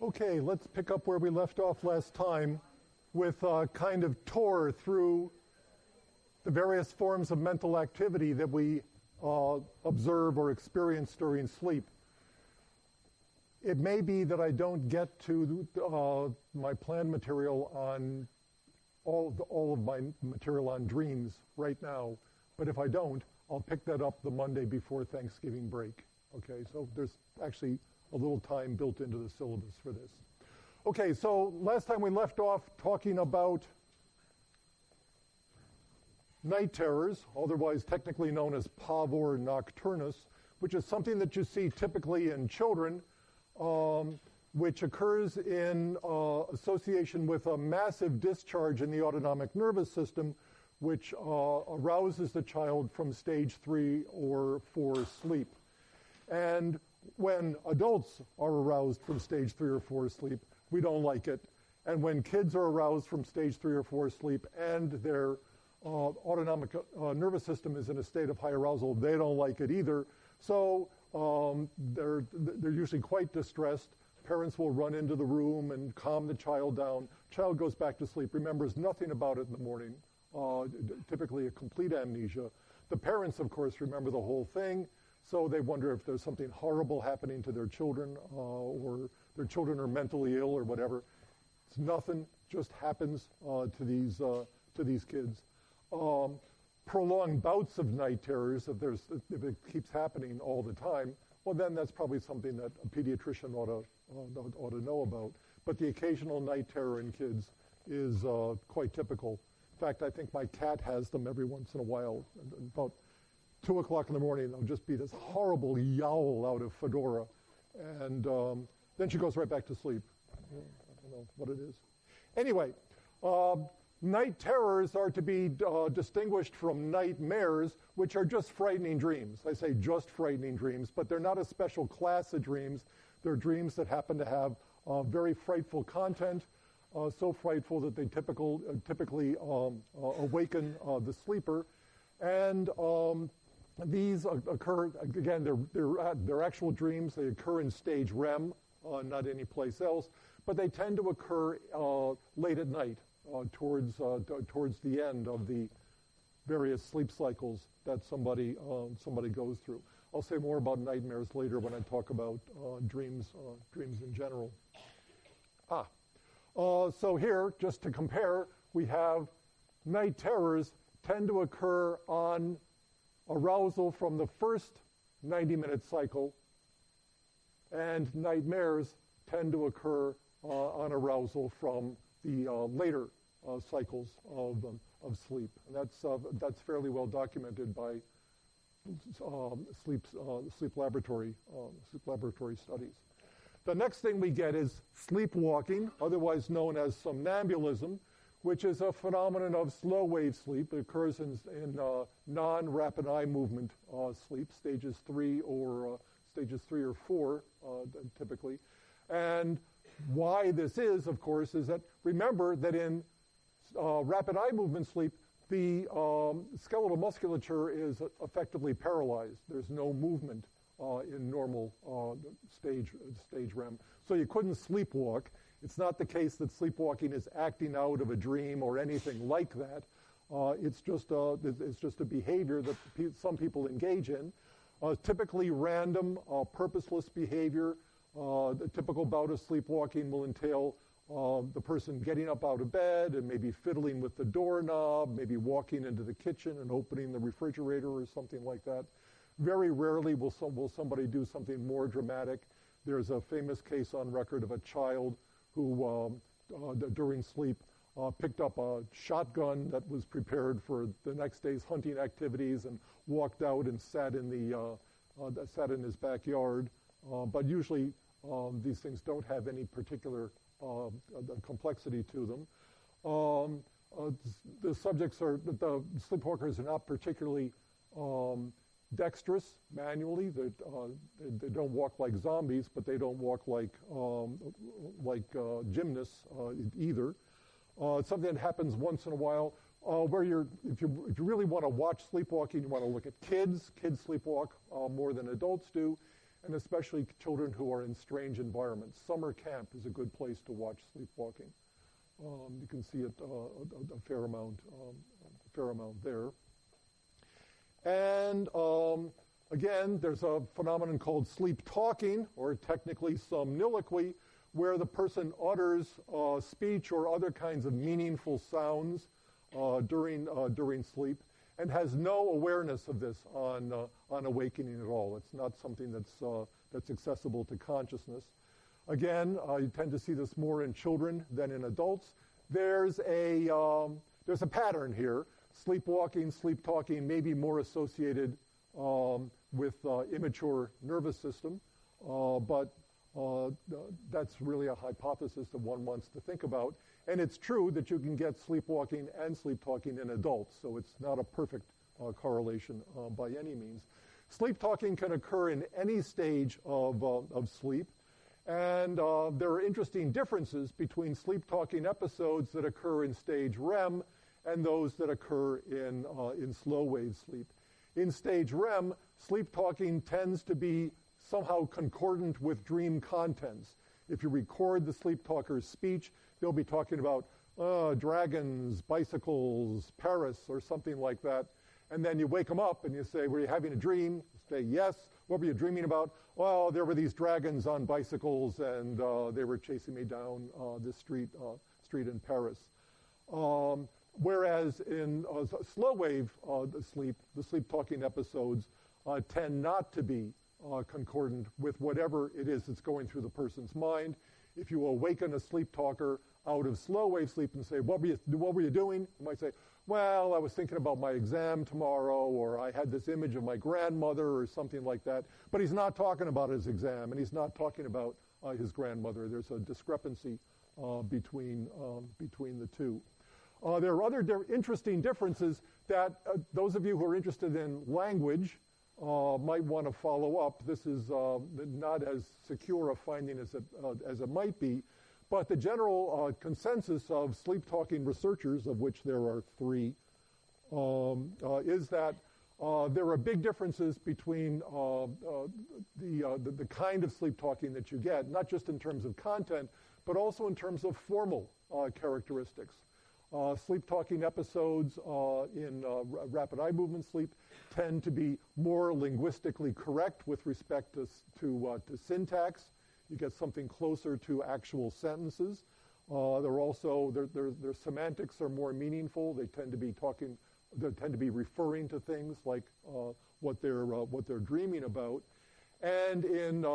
Okay, let's pick up where we left off last time with a kind of tour through the various forms of mental activity that we observe or experience during sleep. It may be that I don't get to my planned material on all of my material on dreams right now, but if I don't, I'll pick that up the Monday before Thanksgiving break. Okay, so there's actually a little time built into the syllabus for this. Okay, so last time we left off talking about night terrors, otherwise technically known as pavor nocturnus, which is something that you see typically in children, which occurs in association with a massive discharge in the autonomic nervous system, which arouses the child from stage 3 or 4 sleep. And when adults are aroused from stage 3 or 4 sleep, we don't like it. And when kids are aroused from stage 3 or 4 sleep and their autonomic nervous system is in a state of high arousal, they don't like it either. So they're usually quite distressed. Parents will run into the room and calm the child down. Child goes back to sleep, remembers nothing about it in the morning, typically a complete amnesia. The parents, of course, remember the whole thing. So they wonder if there's something horrible happening to their children or their children are mentally ill or whatever. It's nothing, just happens to these kids. Prolonged bouts of night terrors, if it keeps happening all the time, well then that's probably something that a pediatrician ought to know about. But the occasional night terror in kids is quite typical. In fact, I think my cat has them every once in a while. About 2 o'clock in the morning, there'll just be this horrible yowl out of Fedora. And then she goes right back to sleep. I don't know what it is. Anyway, night terrors are to be distinguished from nightmares, which are just frightening dreams. I say just frightening dreams, but they're not a special class of dreams. They're dreams that happen to have very frightful content, so frightful that they typically awaken the sleeper. And these occur, again, they're actual dreams. They occur in stage REM, not any place else, but they tend to occur late at night, towards the end of the various sleep cycles that somebody goes through. I'll say more about nightmares later when I talk about dreams in general. So here, just to compare, we have night terrors tend to occur on arousal from the first 90-minute cycle, and nightmares tend to occur on arousal from the later cycles of sleep. And that's fairly well documented by sleep laboratory studies. The next thing we get is sleepwalking, otherwise known as somnambulism, which is a phenomenon of slow wave sleep. It occurs in non-rapid eye movement sleep, stages 3 or 4 typically. And why this is, of course, is that remember that in rapid eye movement sleep, the skeletal musculature is effectively paralyzed. There's no movement in normal stage REM. So you couldn't sleepwalk. It's not the case that sleepwalking is acting out of a dream or anything like that. It's just a behavior that some people engage in. Typically random, purposeless behavior. The typical bout of sleepwalking will entail the person getting up out of bed and maybe fiddling with the doorknob, maybe walking into the kitchen and opening the refrigerator or something like that. Very rarely will somebody do something more dramatic. There's a famous case on record of a child who, during sleep, picked up a shotgun that was prepared for the next day's hunting activities and walked out and sat in his backyard. But usually these things don't have any particular complexity to them. The sleepwalkers are not particularly dexterous manually. They don't walk like zombies, but they don't walk like gymnasts either. It's something that happens once in a while. Where if you really want to watch sleepwalking, you want to look at kids. Kids sleepwalk more than adults do. and especially children who are in strange environments. Summer camp is a good place to watch sleepwalking. You can see it a fair amount there. And again, there's a phenomenon called sleep talking, or technically somniloquy, where the person utters speech or other kinds of meaningful sounds during sleep, and has no awareness of this on awakening at all. It's not something that's accessible to consciousness. Again, you tend to see this more in children than in adults. There's a pattern here. Sleepwalking, sleep talking may be more associated with immature nervous system, but that's really a hypothesis that one wants to think about. And it's true that you can get sleepwalking and sleep talking in adults, so it's not a perfect correlation by any means. Sleep talking can occur in any stage of sleep, and there are interesting differences between sleep talking episodes that occur in stage REM and those that occur in slow wave sleep. In stage REM, sleep talking tends to be somehow concordant with dream contents. If you record the sleep talker's speech, they'll be talking about dragons, bicycles, Paris, or something like that. And then you wake them up and you say, were you having a dream? Say, yes. What were you dreaming about? Well, there were these dragons on bicycles, and they were chasing me down this street in Paris. Whereas in slow wave the sleep talking episodes tend not to be concordant with whatever it is that's going through the person's mind. If you awaken a sleep talker out of slow wave sleep and say, what were you doing? You might say, well, I was thinking about my exam tomorrow, or I had this image of my grandmother, or something like that. But he's not talking about his exam, and he's not talking about his grandmother. There's a discrepancy between the two. There are other interesting differences that those of you who are interested in language might want to follow up. This is not as secure a finding as it might be, but the general consensus of sleep-talking researchers, of which there are three, is that there are big differences between the kind of sleep-talking that you get, not just in terms of content, but also in terms of formal characteristics. Sleep-talking episodes in rapid eye movement sleep tend to be more linguistically correct with respect to syntax. You get something closer to actual sentences. Their semantics are more meaningful. They tend to be referring to things like what they're dreaming about. And in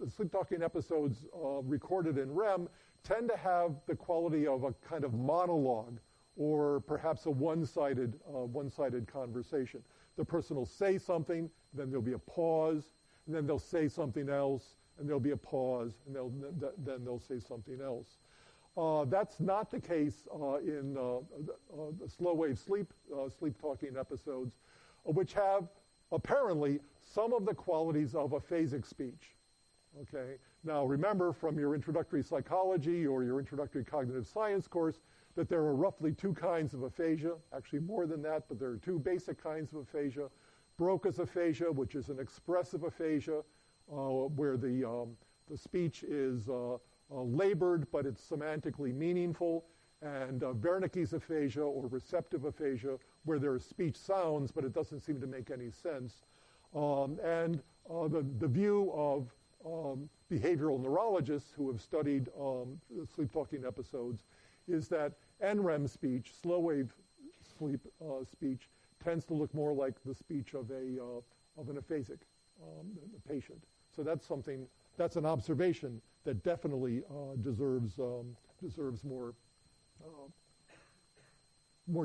sleep-talking episodes recorded in REM tend to have the quality of a kind of monologue, or perhaps a one-sided conversation. The person will say something, then there'll be a pause, and then they'll say something else, and there'll be a pause, and then they'll say something else. That's not the case in the slow-wave sleep-talking episodes, which have apparently some of the qualities of aphasic speech. Okay. Now, remember from your introductory psychology or your introductory cognitive science course that there are roughly two kinds of aphasia, actually more than that, but there are two basic kinds of aphasia. Broca's aphasia, which is an expressive aphasia, where the speech is labored, but it's semantically meaningful, and Wernicke's aphasia, or receptive aphasia, where there are speech sounds, but it doesn't seem to make any sense. And the view of behavioral neurologists who have studied sleep-talking episodes is that NREM speech, slow-wave sleep speech, tends to look more like the speech of an aphasic patient. So that's an observation that definitely deserves more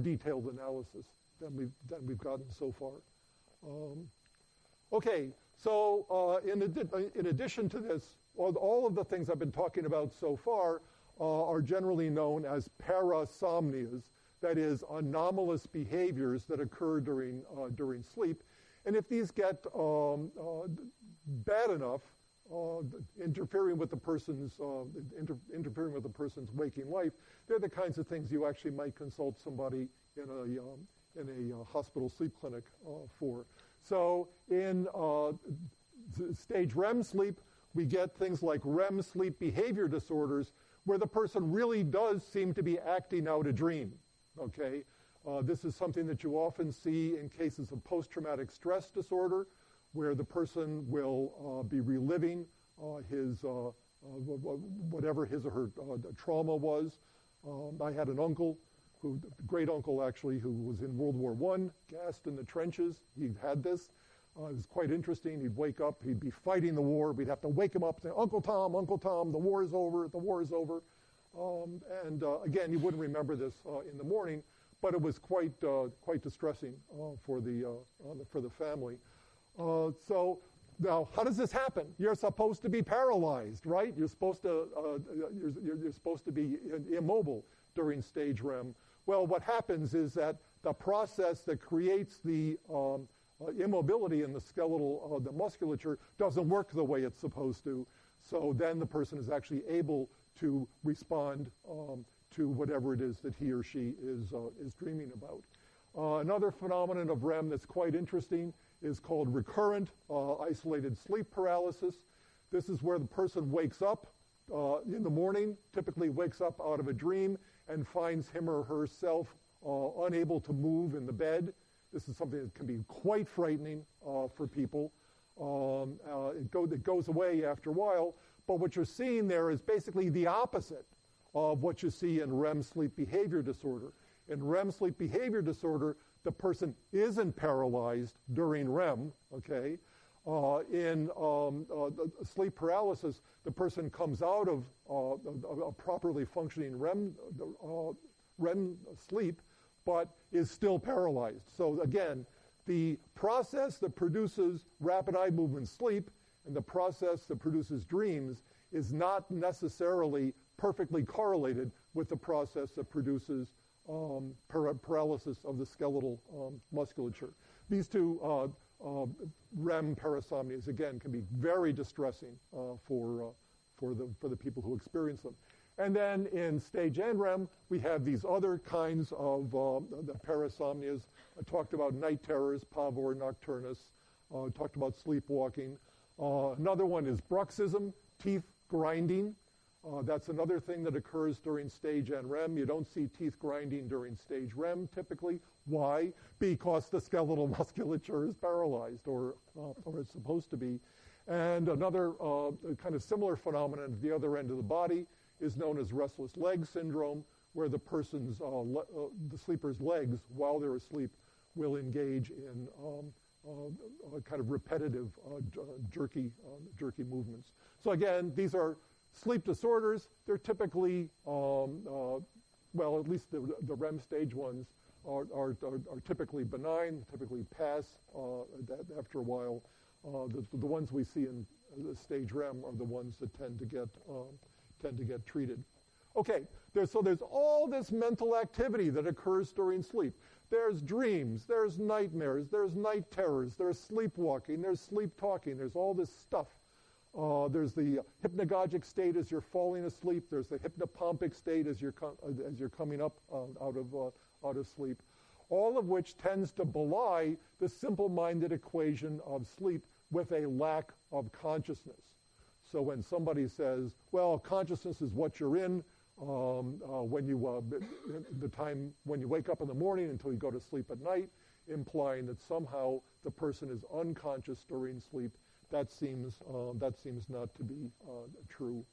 detailed analysis than we've gotten so far. Okay, so in addition to this, all of the things I've been talking about so far are generally known as parasomnias, that is, anomalous behaviors that occur during sleep. And if these get bad enough, interfering with the person's waking life, they're the kinds of things you actually might consult somebody in a hospital sleep clinic for. So in stage REM sleep, we get things like REM sleep behavior disorders, where the person really does seem to be acting out a dream, okay? This is something that you often see in cases of post-traumatic stress disorder, where the person will be reliving his whatever his or her trauma was. I had an uncle, great uncle actually, who was in World War I, gassed in the trenches. He had this. It was quite interesting. He'd wake up, he'd be fighting the war. We'd have to wake him up and say, Uncle Tom, the war is over, the war is over. Again, you wouldn't remember this in the morning, but it was quite distressing for the family. So now, how does this happen? You're supposed to be paralyzed, right? You're supposed to be immobile during stage REM. Well, what happens is that the process that creates the immobility in the skeletal, the musculature, doesn't work the way it's supposed to. So then the person is actually able to respond to whatever it is that he or she is dreaming about. Another phenomenon of REM that's quite interesting is called recurrent isolated sleep paralysis. This is where the person wakes up in the morning, typically wakes up out of a dream, and finds him or herself unable to move in the bed. This is something that can be quite frightening for people. It goes away after a while, but what you're seeing there is basically the opposite of what you see in REM sleep behavior disorder. In REM sleep behavior disorder, the person isn't paralyzed during REM, okay? In sleep paralysis, the person comes out of a properly functioning REM sleep, but is still paralyzed. So again, the process that produces rapid eye movement sleep and the process that produces dreams is not necessarily perfectly correlated with the process that produces paralysis of the skeletal musculature. These two REM parasomnias, again, can be very distressing for the people who experience them. And then in stage NREM, we have these other kinds of the parasomnias. I talked about night terrors, pavor nocturnus. Talked about sleepwalking. Another one is bruxism, teeth grinding. That's another thing that occurs during stage NREM. You don't see teeth grinding during stage REM typically. Why? Because the skeletal musculature is paralyzed, or it's supposed to be. And another kind of similar phenomenon at the other end of the body is known as restless leg syndrome, where the person's, the sleeper's legs, while they're asleep, will engage in kind of repetitive, jerky movements. So again, these are sleep disorders. They're typically, well, at least the REM stage ones are typically benign, typically pass after a while. The ones we see in the stage REM are the ones that tend to get treated. Okay, so there's all this mental activity that occurs during sleep. There's dreams, there's nightmares, there's night terrors, there's sleepwalking, there's sleep talking, there's all this stuff. There's the hypnagogic state as you're falling asleep. There's the hypnopompic state as you're coming up out of sleep. All of which tends to belie the simple-minded equation of sleep with a lack of consciousness. So when somebody says, well, consciousness is what you're in when you the time when you wake up in the morning until you go to sleep at night, implying that somehow the person is unconscious during sleep, that seems not to be true.